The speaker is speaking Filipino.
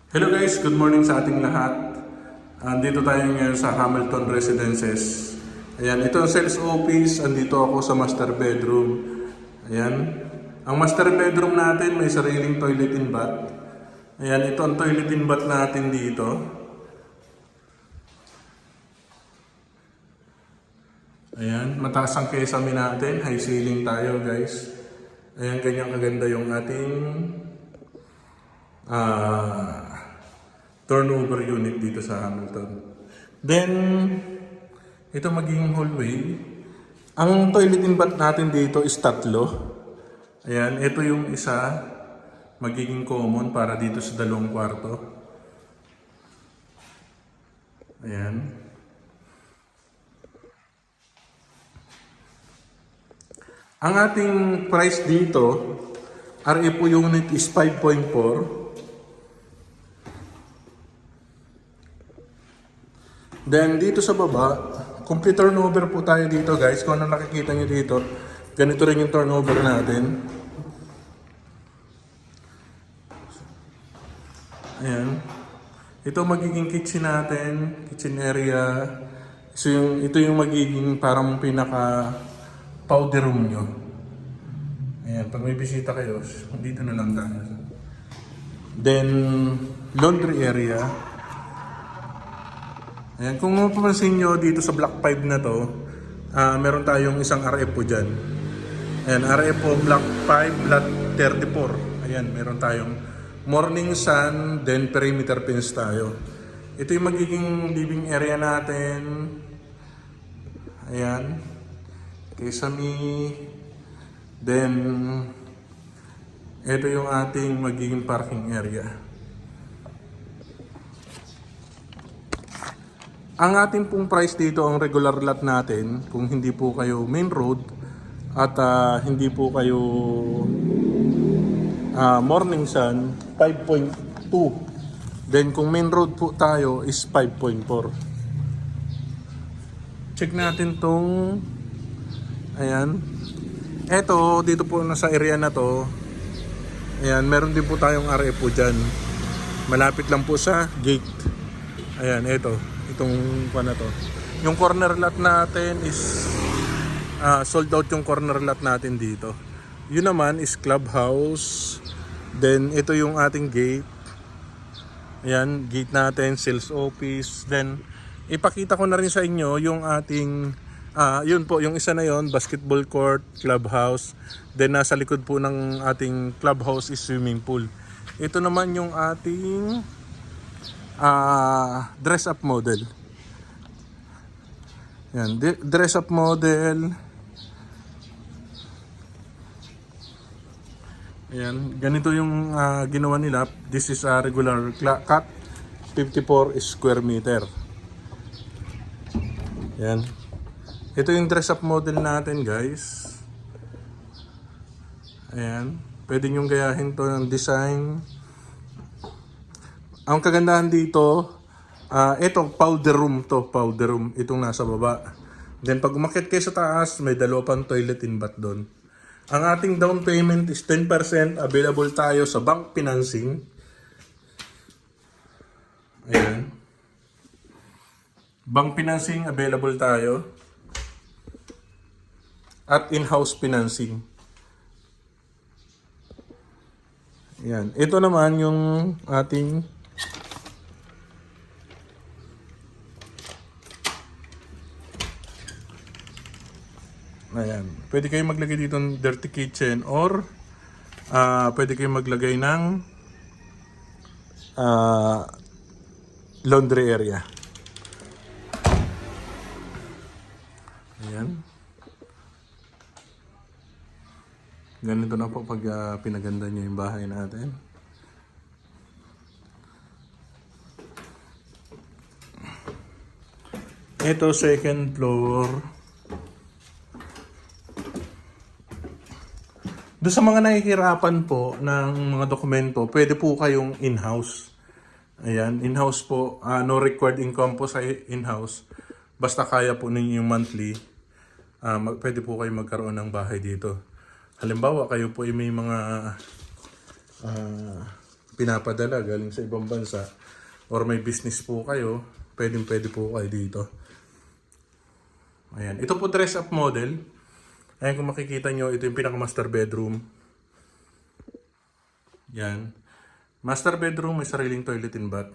Hello guys, good morning sa ating lahat. Andito tayo ngayon sa Hamilton Residences. Ayan, ito ang sales office. Andito ako sa master bedroom. Ayan. Ang master bedroom natin may sariling toilet and bath. Ayan, ito ang toilet and bath natin dito. Ayan, mataas ang kesame natin. High ceiling tayo guys. Ayan, ganyan kaganda yung ating ah turnover unit dito sa Hamilton. Then, ito magiging hallway. Ang toilet and bath natin dito is tatlo. Ayan, ito yung isa. Magiging common para dito sa dalawang kwarto. Ayan. Ang ating price dito, RFO unit is 5.4. Then dito sa baba, complete turnover po tayo dito guys. Kung ano nakikita nyo dito, ganito rin yung turnover natin. Ayan. Ito magiging kitchen natin, kitchen area. So ito yung magiging parang pinaka powder room nyo. Ayan, pag may bisita kayo, dito na lang tayo. Then, laundry area. Ayan, kung mapapansin nyo dito sa block 5 na to, meron tayong isang RFO dyan. Ayan, RFO block 5, lot 34. Ayan, meron tayong morning sun, then perimeter fence tayo. Ito yung magiging living area natin. Ayan, kesame. Then, ito yung ating magiging parking area. Ang ating pong price dito, ang regular lot natin, kung hindi po kayo main road at hindi po kayo morning sun, 5.2. Then kung main road po tayo is 5.4. Check natin tong, ayan. Eto, dito po sa area na to, ayan, meron din po tayong RFO dyan. Malapit lang po sa gate. Ayan, eto. Itong na to. Yung corner lot natin is sold out yung corner lot natin dito. Yun naman is clubhouse. Then ito yung ating gate. Ayan, gate natin, sales office. Then ipakita ko na rin sa inyo yung ating yun po, yung isa na yon, basketball court, clubhouse. Then nasa likod po ng ating clubhouse is swimming pool. Ito naman yung ating dress up model. Yan, dress up model. Ayan, ganito yung ginawa nila. This is a regular cut, 54 square meter. Yan. Ito yung dress up model natin guys. Ayan, pwede nyong gayahin to ng design. Ang kagandahan dito, ito powder room to, powder room, itong nasa baba. Then pag umakyat kayo sa taas, may dalawa pang toilet and bath doon. Ang ating down payment is 10%, available tayo sa bank financing. Ayan. Bank financing available tayo. At in-house financing. Ayan. Ito naman yung ating ayan. Pwede kayong maglagay dito ng dirty kitchen or pwede kayong maglagay ng laundry area. Ayan. Ganito na po pag pinaganda nyo yung bahay natin. Ito second floor. Doon sa mga nakikirapan po ng mga dokumento, pwede po kayong in-house. Ayan, in-house po. No required income po sa in-house. Basta kaya po ninyo yung monthly, pwede po kayo magkaroon ng bahay dito. Halimbawa, kayo po ay may mga pinapadala galing sa ibang bansa or may business po kayo, pwede po kayo dito. Ayan. Ito po dress up model. Ayan, kung makikita nyo, ito yung pinaka-master bedroom. Yan. Master bedroom, may sariling toilet and bath.